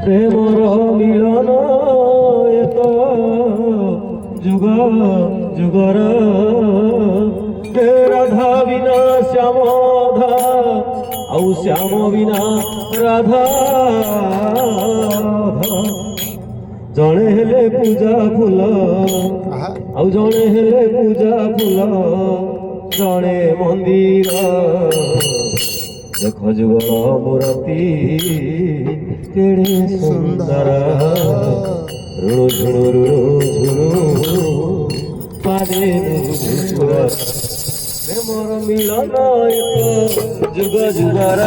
প্রেমর মিলন এক যুগ যুগর রাধা বিনা শ্যাম ধা আউ শ্যাম বিনা রাধা জনে হেলে পূজা ফুল আউ জনে হেলে পূজা ফুল জনে মন্দির দেখ যুগল মূরতি কেড়ে সুন্দর ৰুণু ঝুণু ৰুণু ঝুণু পাদে প্রেমর মিলন এক যুগ যুগর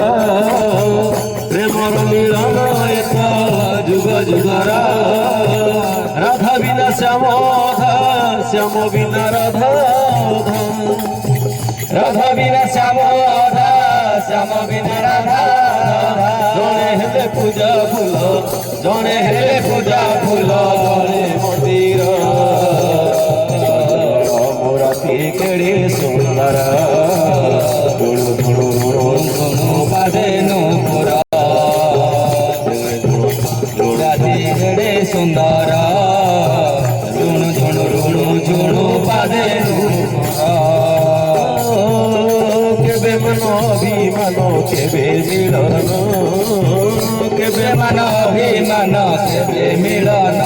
প্রেমর মিলন এক যুগ যুগর রাধা বিনা শ্যাম ধা শ্যাম বিনা রাধা রাধা বিনা শ্যাম ধা শ্যাম বিনা রাধা জনে হেলে পূজা ফুল জনে হেলে পূজা ফুল জনে মন্দির মূরতি কেড়ে সুন্দর ধুণু ধুণু ধুণু পাদে নূপুর মূরতি কেড়ে সুন্দর ঝুণু ঝুণু ঝুণু ঝুণু পাদে কেবে মন অভিমান কেবে মিলন কেবে মান অভিমান কেবে মিলন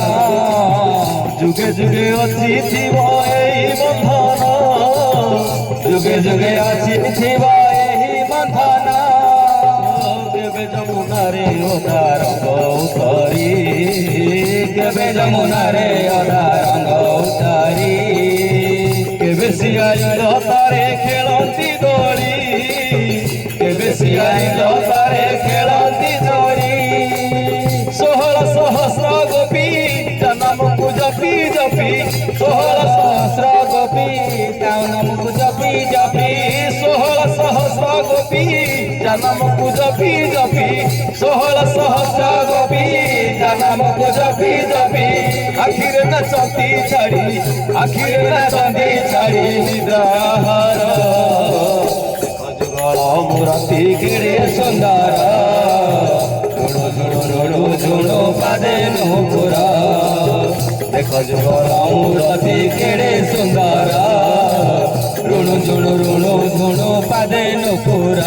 যুগে যুগে অছি থিব এই বন্ধন যুগে যুগে অছি থিব এই বন্ধন কেবে যমুনারে ওদা রঙ্গ উতরি কেবে যমুনারে ওদা রঙ্গ উতরি কেবে সিয়াইল তারে খেলন্তি দোଳି কেবে সিয়াইল তারে খেলন্তি দোଳି 16 সহস্র গোপী নামକୁ জপি জপি 16 সহস্র গোপী তাও নামକୁ জপি জপি 16 সহস্র গোপী নামକୁ জপি জপি 16 সহস্র গোপী নামକୁ জপি জপি আখিরে নাচতি ছাড়ি আখিরে নাচতি ছাড়ি নিদ্রাহার যুগল মূরতি কেড়ে সুন্দর ঝুণু ঝুণু ঝুণু ঝুণু পাদে নূপুর দেখ যুগল মূরতি কেড়ে সুন্দর ঋণু ঝুণু ঋণু ঝুণু পাদে নূপুর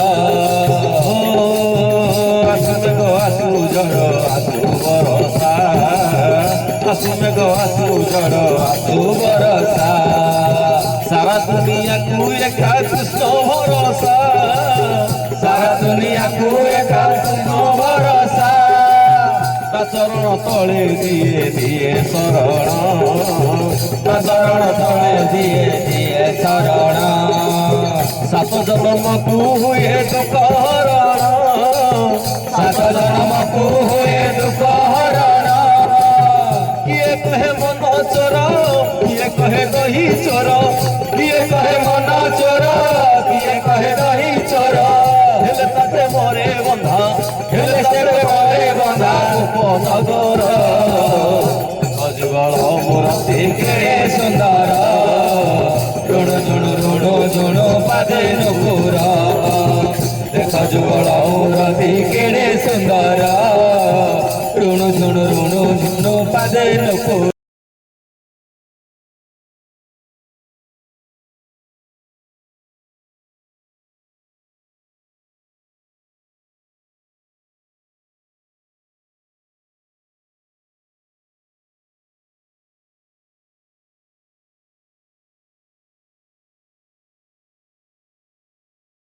আসু মেঘ আসু ঝড় আসু বরষা আসু মেঘ আসু ঝড় আসু বরষা সারা দুনিয়াକୁ একা কৃষ্ণ ভরসা সারা দুনিয়াକୁ একা কৃষ্ণ ভরসা চরণ তলে দিয়ে দিয়ে শরণ চরণ তলে দিয়ে দিয়ে শরণ সাত জন্মକୁ ହୁଏ দুঃখ হରଣ সাত জন্মକୁ ହୁଏ দুঃখ হରଣ কিଏ কহে মন চোর কিଏ কহে দহি চোর কিଏ কহে মন চোর কিଏ কহে দহি চোর হেলে তাতে মরে বন্ধা হেলে সেবে মরে বন্ধা উপনগর যুগল মূরতি কেড়ে সুন্দর ঋণু ঝুণু ঋণু ঝুণু পাদে নূপুর দেখ যুগল মূরতি কেড়ে সুন্দর ঋণু ঝুণু ঋণু ঝুণু পাদে নূপুর